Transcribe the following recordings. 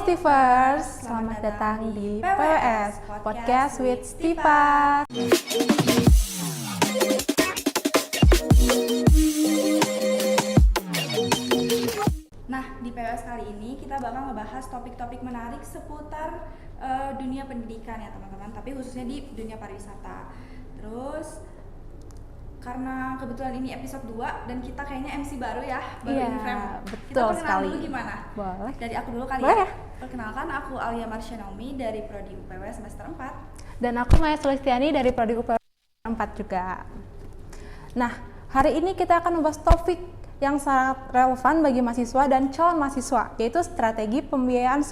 Stifers, selamat datang di PWS, Podcast with Stipa. Nah, di PWS kali ini kita bakal ngebahas topik-topik menarik seputar dunia pendidikan ya teman-teman, tapi khususnya di dunia pariwisata. Terus karena kebetulan ini episode 2 dan kita kayaknya MC baru ya, baru in frame. Betul Kita perkenalan sekali. dulu gimana? Boleh. Dari aku dulu kali Boleh ya. ya? Perkenalkan, aku Alia Marsha Naomi dari Prodi UPW semester 4. Dan aku Maya Sulistiani dari Prodi UPW 4 juga. Nah, hari ini kita akan membahas topik yang sangat relevan bagi mahasiswa dan calon mahasiswa, yaitu strategi pembiayaan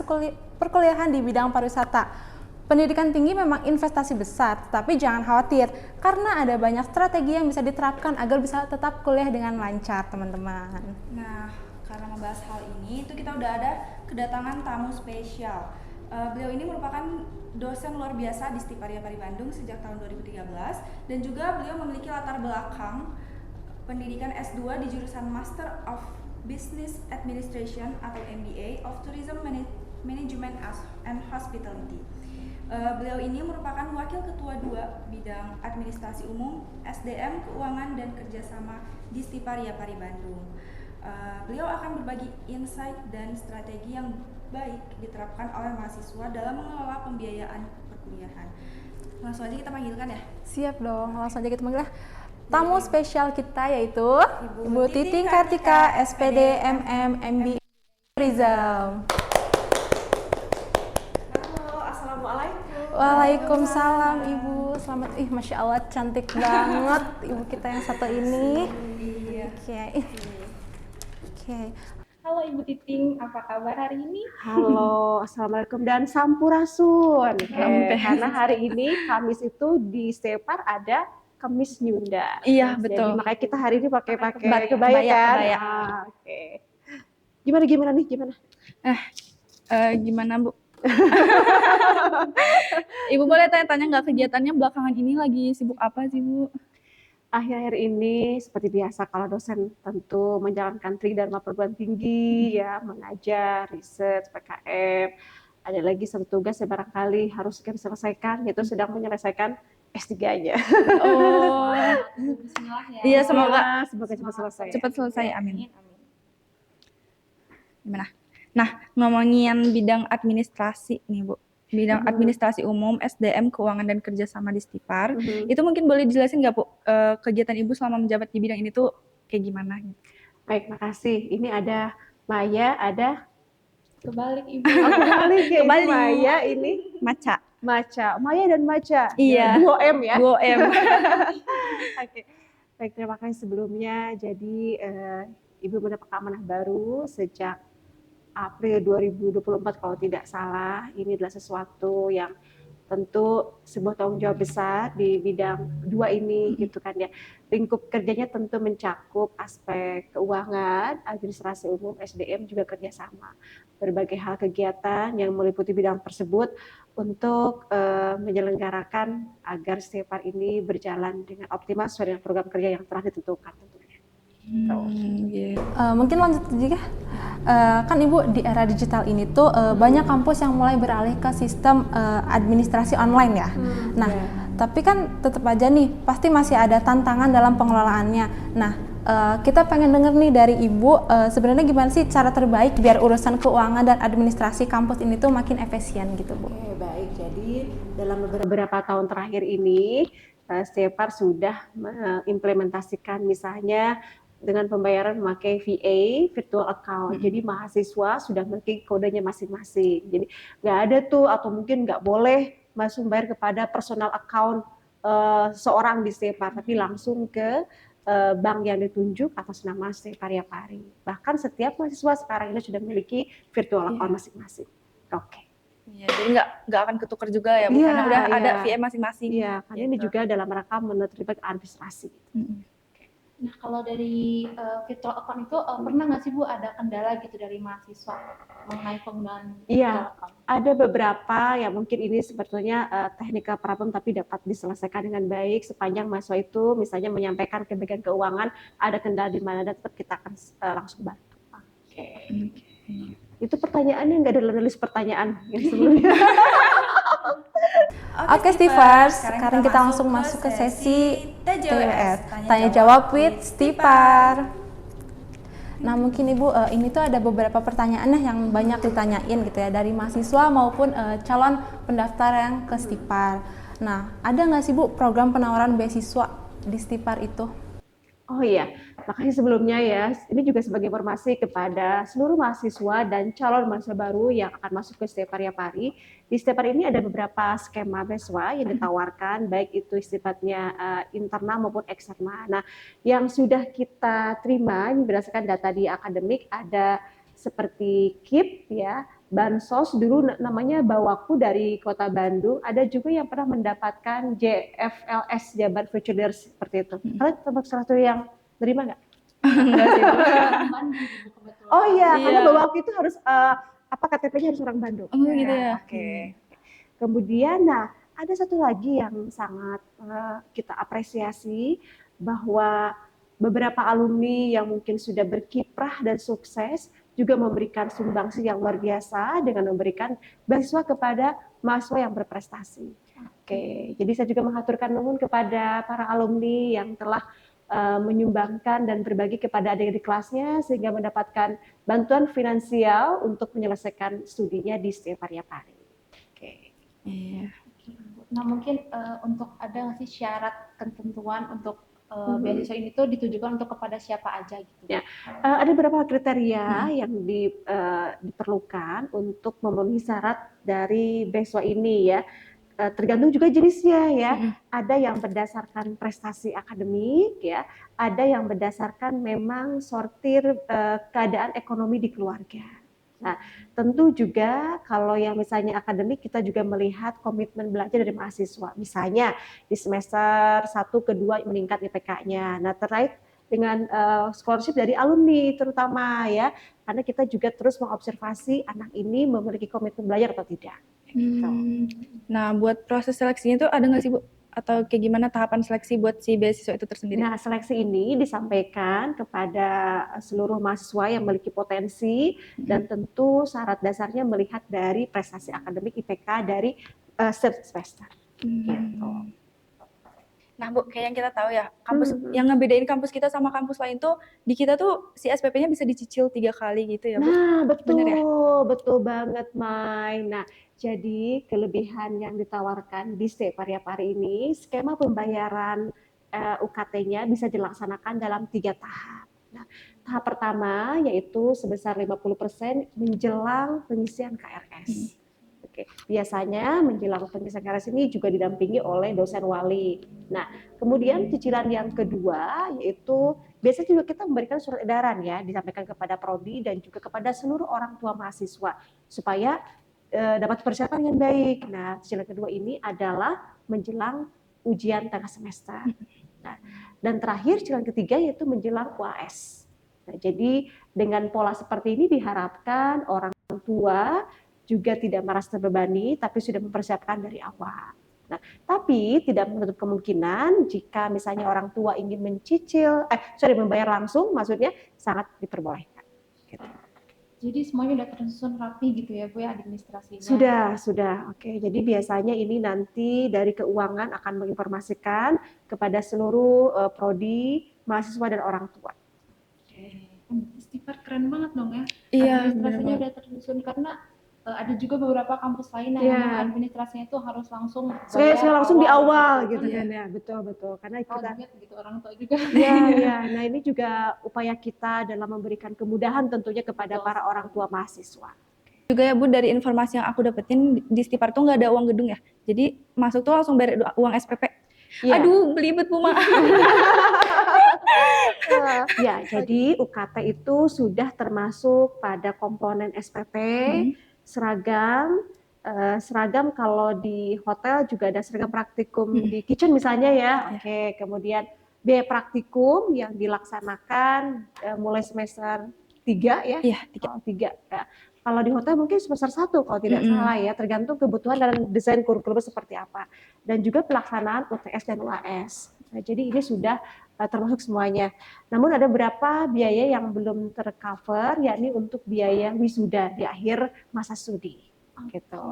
perkuliahan di bidang pariwisata. Pendidikan tinggi memang investasi besar, tapi jangan khawatir karena ada banyak strategi yang bisa diterapkan agar bisa tetap kuliah dengan lancar, teman-teman. Nah, karena membahas hal ini, itu kita udah ada kedatangan tamu spesial. Beliau ini merupakan dosen luar biasa di Stiparia Pari Bandung sejak tahun 2013 dan juga beliau memiliki latar belakang pendidikan S2 di jurusan Master of Business Administration atau MBA of Tourism Management and Hospitality. Beliau ini merupakan Wakil Ketua 2 Bidang Administrasi Umum, SDM, Keuangan, dan Kerjasama di Stiparia Pari Bandung. Beliau akan berbagi insight dan strategi yang baik diterapkan oleh mahasiswa dalam mengelola pembiayaan perkuliahan. Langsung aja kita panggilkan ya? Siap dong, langsung aja kita panggil tamu spesial kita yaitu Ibu Titing Kartika, SPD MM MBA Tourism. Waalaikumsalam Ibu, selamat. Masya Allah cantik banget Ibu kita yang satu ini. Oke. Halo Ibu Titing, apa kabar hari ini? Halo, assalamualaikum dan sampurasun. Karena hari ini Kamis itu di Stepar ada Kamis Nyunda. Iya betul. Jadi makanya kita hari ini pakai kebaya kebaya, kan? kebaya. Oke. Gimana nih? Gimana Bu? Ibu boleh tanya-tanya nggak kegiatannya belakangan ini lagi sibuk apa sih Bu? Akhir-akhir ini seperti biasa kalau dosen tentu menjalankan Tridharma perguruan tinggi ya, mengajar, riset, PKM. Ada lagi satu tugas yang barangkali harus kita selesaikan, yaitu sedang menyelesaikan S3-nya. Oh, Bismillah ya. iya semoga cepat selesai. cepat selesai, amin. Gimana? Nah, ngomongin bidang administrasi nih Bu, bidang administrasi umum, SDM, Keuangan, dan Kerjasama di Stipar, itu mungkin boleh dijelasin nggak Bu, kegiatan Ibu selama menjabat di bidang ini tuh kayak gimana? Baik, makasih. Ini ada Maya, ada Kebalik Ibu. kembali. Maya ini Maca. Maya dan Maca. Iya. 2M ya. 2M. Oke. Baik, terima kasih sebelumnya. Jadi Ibu mendapat amanah baru sejak April 2024 kalau tidak salah. Ini adalah sesuatu yang tentu sebuah tanggung jawab besar di bidang 2 ini gitu kan ya. Lingkup kerjanya tentu mencakup aspek keuangan, administrasi umum, SDM, juga kerjasama. Berbagai hal kegiatan yang meliputi bidang tersebut untuk menyelenggarakan agar Stepar ini berjalan dengan optimal sesuai dengan program kerja yang telah ditentukan tentunya. Mungkin lanjut juga. Kan Ibu di era digital ini tuh banyak kampus yang mulai beralih ke sistem administrasi online ya. Tapi kan tetap aja nih pasti masih ada tantangan dalam pengelolaannya. Nah, kita pengen denger nih dari Ibu sebenarnya gimana sih cara terbaik biar urusan keuangan dan administrasi kampus ini tuh makin efisien gitu Bu. Oke, baik. Jadi dalam beberapa tahun terakhir ini Stepar sudah mengimplementasikan misalnya dengan pembayaran memakai VA, virtual account. Jadi mahasiswa sudah memiliki kodenya masing-masing. Jadi nggak ada tuh atau mungkin nggak boleh langsung bayar kepada personal account seorang di Stepar, tapi langsung ke bank yang ditunjuk atas nama Stiparia Pari. Bahkan setiap mahasiswa sekarang ini sudah memiliki virtual account masing-masing. Oke. Iya, jadi nggak akan ketukar juga ya Bu, karena udah ada VA masing-masing. Iya, karena ini juga dalam rangka menertibkan administrasi. Nah, kalau dari virtual account itu pernah nggak sih Bu ada kendala gitu dari mahasiswa mengenai penggunaan virtual account? Ada beberapa yang mungkin ini sebetulnya technical problem tapi dapat diselesaikan dengan baik sepanjang mahasiswa itu misalnya menyampaikan ke bagian keuangan ada kendala di mana dan tetap kita akan langsung bantu. Itu pertanyaannya nggak ada dalam list pertanyaan yang sebelumnya. Oke, Stifers, sekarang kita langsung masuk ke sesi TWS, tanya jawab with Stipar. Nah, mungkin Ibu, ini tuh ada beberapa pertanyaan yang banyak ditanyain gitu ya dari mahasiswa maupun calon pendaftar yang ke Stipar. Nah, ada nggak sih Bu program penawaran beasiswa di Stipar itu? Oh iya, makasih sebelumnya ya. Ini juga sebagai informasi kepada seluruh mahasiswa dan calon mahasiswa baru yang akan masuk ke Stipar Yapari. Di Stipar ini ada beberapa skema beasiswa yang ditawarkan, baik itu sifatnya internal maupun eksternal. Nah, yang sudah kita terima ini berdasarkan data di akademik ada seperti KIP ya, Bansos dulu namanya Bawaku dari Kota Bandung, ada juga yang pernah mendapatkan JFLS Jabar Future seperti itu. Kalian termasuk salah satu yang terima nggak? Enggak sih, Bu. Kebetulan. Oh iya, Iya. karena Bawaku itu harus KTP-nya harus orang Bandung. Oh, gitu ya. Oke. Kemudian, nah ada satu lagi yang sangat kita apresiasi bahwa beberapa alumni yang mungkin sudah berkiprah dan sukses juga memberikan sumbangsi yang luar biasa dengan memberikan beasiswa kepada mahasiswa yang berprestasi. Oke, jadi saya juga mengaturkan nuhun kepada para alumni yang telah menyumbangkan dan berbagi kepada adik-adik kelasnya sehingga mendapatkan bantuan finansial untuk menyelesaikan studinya di Stipar Yapari. Oke. Iya. Nah mungkin untuk ada nggak sih syarat ketentuan untuk beasiswa ini tuh ditujukan untuk kepada siapa aja gitu? Ya. Ada beberapa kriteria yang diperlukan untuk memenuhi syarat dari beasiswa ini ya. Tergantung juga jenisnya ya. Ada yang berdasarkan prestasi akademik ya, ada yang berdasarkan memang sortir keadaan ekonomi di keluarga. Nah, tentu juga kalau yang misalnya akademik kita juga melihat komitmen belajar dari mahasiswa. Misalnya di semester 1 ke 2 meningkat IPK-nya. Nah, terkait dengan scholarship dari alumni terutama ya. Karena kita juga terus mengobservasi anak ini memiliki komitmen belajar atau tidak. Gitu. Nah, buat proses seleksinya itu ada nggak sih, Bu? Atau kayak gimana tahapan seleksi buat si beasiswa itu tersendiri? Nah, seleksi ini disampaikan kepada seluruh mahasiswa yang memiliki potensi dan tentu syarat dasarnya melihat dari prestasi akademik IPK dari setiap semester. Gitu. Nah, Bu, kayak yang kita tahu ya, kampus yang ngebedain kampus kita sama kampus lain tuh di kita tuh si SPP-nya bisa dicicil 3 kali gitu ya, Bu. Nah, betul, Bener ya? betul banget, Mai. Nah, jadi kelebihan yang ditawarkan di Stipar Yapari ini, skema pembayaran UKT-nya bisa dilaksanakan dalam 3 tahap. Nah, tahap pertama yaitu sebesar 50% menjelang pengisian KRS. Oke, biasanya menjelang pengisian KRS ini juga didampingi oleh dosen wali. Nah, kemudian cicilan yang kedua yaitu biasanya juga kita memberikan surat edaran ya, disampaikan kepada prodi dan juga kepada seluruh orang tua mahasiswa supaya dapat persiapan yang baik. Nah, cicilan kedua ini adalah menjelang ujian tengah semester. Nah, dan terakhir cicilan ketiga yaitu menjelang UAS. Nah, jadi dengan pola seperti ini diharapkan orang tua juga tidak merasa terbebani, tapi sudah mempersiapkan dari awal. Nah, tapi tidak menutup kemungkinan jika misalnya orang tua ingin membayar langsung, maksudnya sangat diperbolehkan. Gitu. Jadi semuanya udah tersusun rapi gitu ya Bu ya administrasinya? Sudah. Oke, jadi biasanya ini nanti dari keuangan akan menginformasikan kepada seluruh prodi, mahasiswa dan orang tua. Stipar keren banget dong ya. Iya, Administrasinya udah tersusun karena ada juga beberapa kampus lain yang administrasinya itu harus langsung Saya langsung di awal gitu gitu kan. kan ya, betul. Karena kita Gitu orang tua juga. ya. Nah, ini juga upaya kita dalam memberikan kemudahan tentunya kepada para orang tua mahasiswa. Juga ya, Bu, dari informasi yang aku dapetin di Stipar tuh nggak ada uang gedung ya. Jadi masuk tuh langsung bayar uang SPP. Ya. Aduh, belibet Bu, maaf. Ya, jadi UKT itu sudah termasuk pada komponen SPP, seragam kalau di hotel juga ada seragam praktikum di kitchen misalnya ya. Oke, kemudian biaya praktikum yang dilaksanakan mulai semester 3 ya. Iya, 3. Ya. Kalau di hotel mungkin semester 1 kalau tidak salah ya, tergantung kebutuhan dan desain kurikulum seperti apa. Dan juga pelaksanaan UTS dan UAS. Nah, jadi ini sudah termasuk semuanya. Namun ada beberapa biaya yang belum tercover, yakni untuk biaya wisuda di akhir masa studi. Gitu.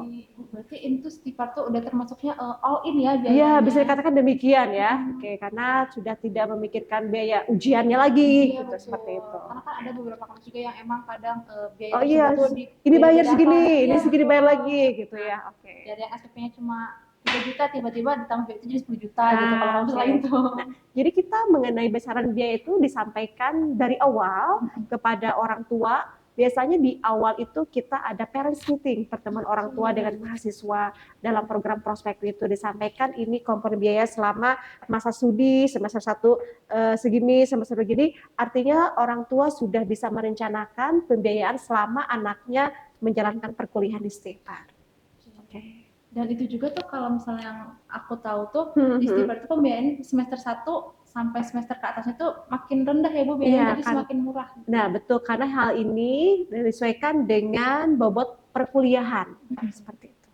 Berarti itu Stipar tuh udah termasuknya all in ya Iya, biayanya. bisa dikatakan demikian ya. Oke, karena sudah tidak memikirkan biaya ujiannya lagi, Iya, gitu, betul. seperti itu. Karena kan ada beberapa kampus juga yang emang kadang biaya Oh iya, tersebut tuh ini bayar beda-beda segini, kan. ini Iya, segini bayar betul. lagi, gitu ya. Oke. Dari yang SPP-nya cuma 3 juta, tiba-tiba ditambah biaya itu jadi 10 juta gitu kalau kampus Oke. lain tuh. Nah, jadi kita mengenai besaran biaya itu disampaikan dari awal kepada orang tua. Biasanya di awal itu kita ada parents meeting, pertemuan orang tua dengan mahasiswa dalam program prospek itu disampaikan ini komponen biaya selama masa studi semester 1 segini, semester begini. Artinya orang tua sudah bisa merencanakan pembiayaan selama anaknya menjalankan perkuliahan di Stipar. Oke. Dan itu juga tuh kalau misalnya yang aku tahu tuh di Stipar itu pembiayaan semester 1 sampai semester ke atasnya tuh makin rendah ya Bu biayanya, Iya, jadi kan. semakin murah. Nah, betul, karena hal ini disesuaikan dengan bobot perkuliahan. Seperti itu.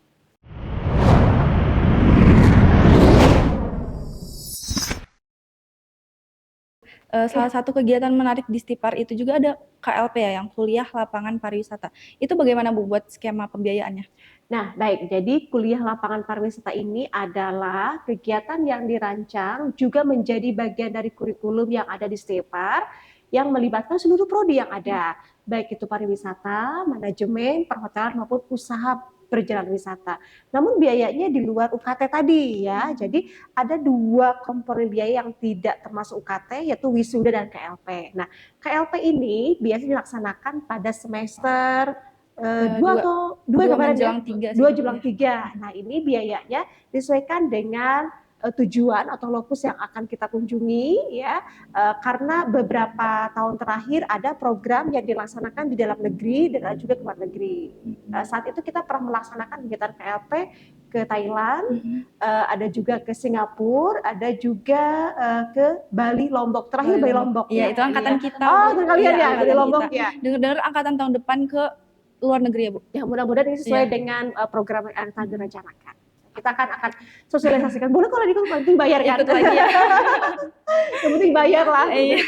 Salah satu kegiatan menarik di Stipar itu juga ada KLP ya, yang kuliah lapangan pariwisata. Itu bagaimana Bu buat skema pembiayaannya? Nah, baik. Jadi kuliah lapangan pariwisata ini adalah kegiatan yang dirancang juga menjadi bagian dari kurikulum yang ada di Stipar yang melibatkan seluruh prodi yang ada, baik itu pariwisata, manajemen, perhotelan maupun usaha perjalanan wisata. Namun biayanya di luar UKT tadi ya. Jadi ada 2 komponen biaya yang tidak termasuk UKT, yaitu wisuda dan KLP. Nah, KLP ini biasanya dilaksanakan pada semester 2 atau 2 kemarin ya? menjelang 3 sih. 2 jelang 3. Nah, ini biayanya disesuaikan dengan tujuan atau lokus yang akan kita kunjungi ya, karena beberapa tahun terakhir ada program yang dilaksanakan di dalam negeri dan juga ke luar negeri. Saat itu kita pernah melaksanakan kegiatan KLP ke Thailand, ada juga ke Singapura, ada juga ke Bali, Lombok. Terakhir Bali, Lombok. Iya, Ya. itu angkatan kita. Oh, Bu. kalian Iya, ya, angkatan Bali, Lombok kita. ya. Dengar-dengar angkatan tahun depan ke luar negeri ya Bu? Ya, mudah-mudahan ini sesuai dengan program yang akan direncanakan. Kita akan sosialisasikan. Boleh kalau ikut, penting bayar kan? Ikut lagi ya. Yang penting bayar lah. Iya.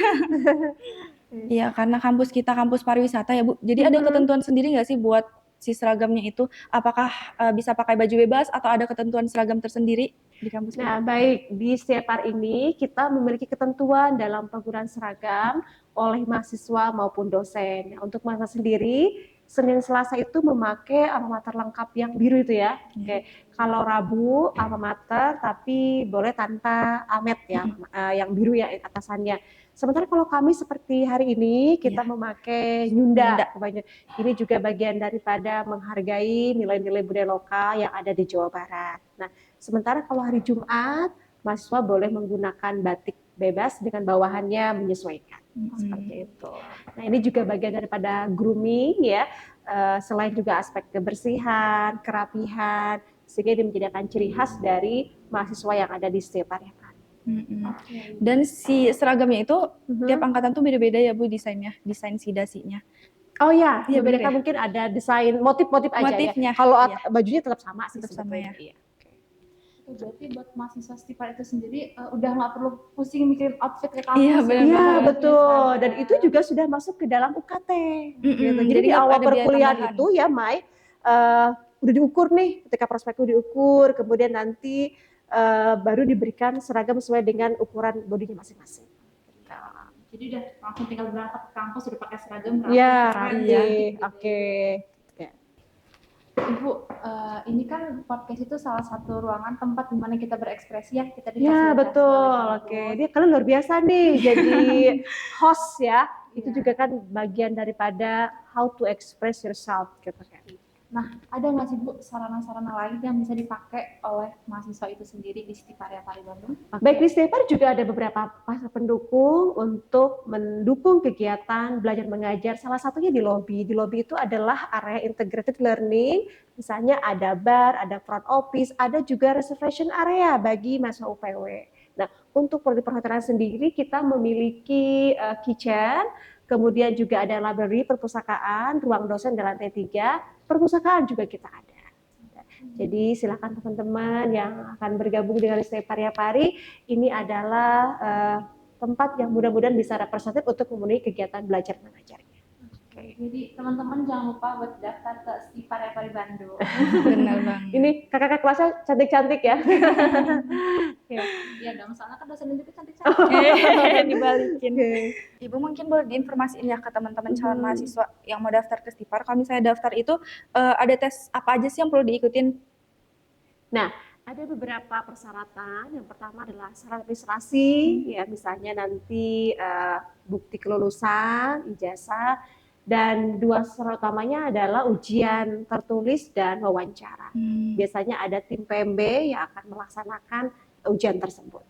Iya, karena kampus kita kampus pariwisata ya Bu. Jadi ada ketentuan sendiri nggak sih buat si seragamnya itu? Apakah bisa pakai baju bebas atau ada ketentuan seragam tersendiri di kampus kita? Nah, baik, di Stipar ini kita memiliki ketentuan dalam penggunaan seragam oleh mahasiswa maupun dosen. Nah, untuk mahasiswa sendiri, Senin Selasa itu memakai alma mater lengkap yang biru itu ya. Oke. Kalau Rabu alma mater tapi boleh tanpa amet ya, yang biru ya atasannya. Sementara kalau kami seperti hari ini kita memakai Nyunda. Ini juga bagian daripada menghargai nilai-nilai budaya lokal yang ada di Jawa Barat. Nah, sementara kalau hari Jumat, mahasiswa boleh menggunakan batik bebas dengan bawahannya menyesuaikan. Seperti itu. Nah, ini juga bagian daripada grooming ya, selain juga aspek kebersihan, kerapihan, sehingga ini menjadikan ciri khas dari mahasiswa yang ada di Stipar ya Pak. Dan si seragamnya itu tiap angkatan tuh beda-beda ya Bu desainnya, desain si dasinya. Oh ya, Iya, berbeda bener ya? mungkin ada desain motif-motif aja Motifnya, ya. Kalau iya. bajunya tetap sama sih Tetap sama sebetulnya. ya. Iya. Berarti buat mahasiswa Stipar itu sendiri udah nggak perlu pusing mikirin outfit ke kampus. Iya, benar Iya banget. betul, dan itu juga sudah masuk ke dalam UKT. Gitu. Jadi di nggak awal ada biaya perkuliahan tambahan. itu ya Mai, udah diukur nih, ketika prospekku diukur, kemudian nanti baru diberikan seragam sesuai dengan ukuran bodinya masing-masing. Gitu. Jadi udah langsung tinggal berangkat ke kampus udah pakai seragam. Iya, rapi, iya, gitu. oke. Ibu, ini kan podcast itu salah satu ruangan tempat di mana kita berekspresi ya, kita Ya difasilitasi betul, oleh oke. kampus. Dia kalian luar biasa nih jadi host ya. Itu juga kan bagian daripada how to express yourself gitu kan. Nah, ada nggak sih Bu sarana-sarana lain yang bisa dipakai oleh mahasiswa itu sendiri di Stipar Pari Bandung? Baik, di Stipar juga ada beberapa pendukung untuk mendukung kegiatan belajar mengajar. Salah satunya di lobi. Di lobi itu adalah area integrated learning. Misalnya ada bar, ada front office, ada juga reservation area bagi mahasiswa UPW. Nah, untuk prodi perhotelan sendiri kita memiliki kitchen, kemudian juga ada library, perpustakaan, ruang dosen di lantai 3, perpustakaan juga kita ada. Jadi silakan teman-teman yang akan bergabung dengan Stipar Pari, ini adalah tempat yang mudah-mudahan bisa representatif untuk memenuhi kegiatan belajar mengajarnya. Oke. Jadi teman-teman jangan lupa buat daftar ke Stipar Pari Bandung. Benar banget. Ini kakak-kakak kelasnya cantik-cantik ya. Iya dong, soalnya kan dosen juga cantik-cantik. Dibalikin. Ibu mungkin boleh diinformasiin ya ke teman-teman calon mahasiswa yang mau daftar ke Stipar. Kalau misalnya daftar itu ada tes apa aja sih yang perlu diikutin? Nah, ada beberapa persyaratan. Yang pertama adalah syarat administrasi, ya misalnya nanti bukti kelulusan, ijazah, dan dua syarat utamanya adalah ujian tertulis dan wawancara. Biasanya ada tim PMB yang akan melaksanakan ujian tersebut.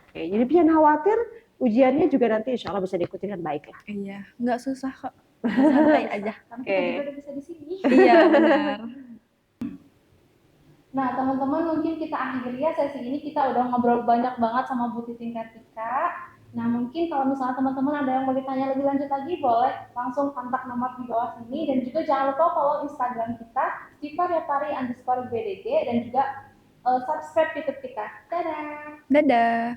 Oke, jadi jangan khawatir, ujiannya juga nanti insya Allah bisa diikuti dengan baik lah. Iya, nggak susah kok. Santai aja. Karena kita juga udah bisa di sini. Iya, benar. Nah, teman-teman mungkin kita akhiri ya sesi ini, kita udah ngobrol banyak banget sama Bu Titin Kartika. Nah, mungkin kalau misalnya teman-teman ada yang mau ditanya lebih lanjut lagi, boleh langsung kontak nomor di bawah sini. Dan juga jangan lupa follow Instagram kita, @stiparyapari_bdg, dan juga subscribe YouTube kita. Dadah! Dadah.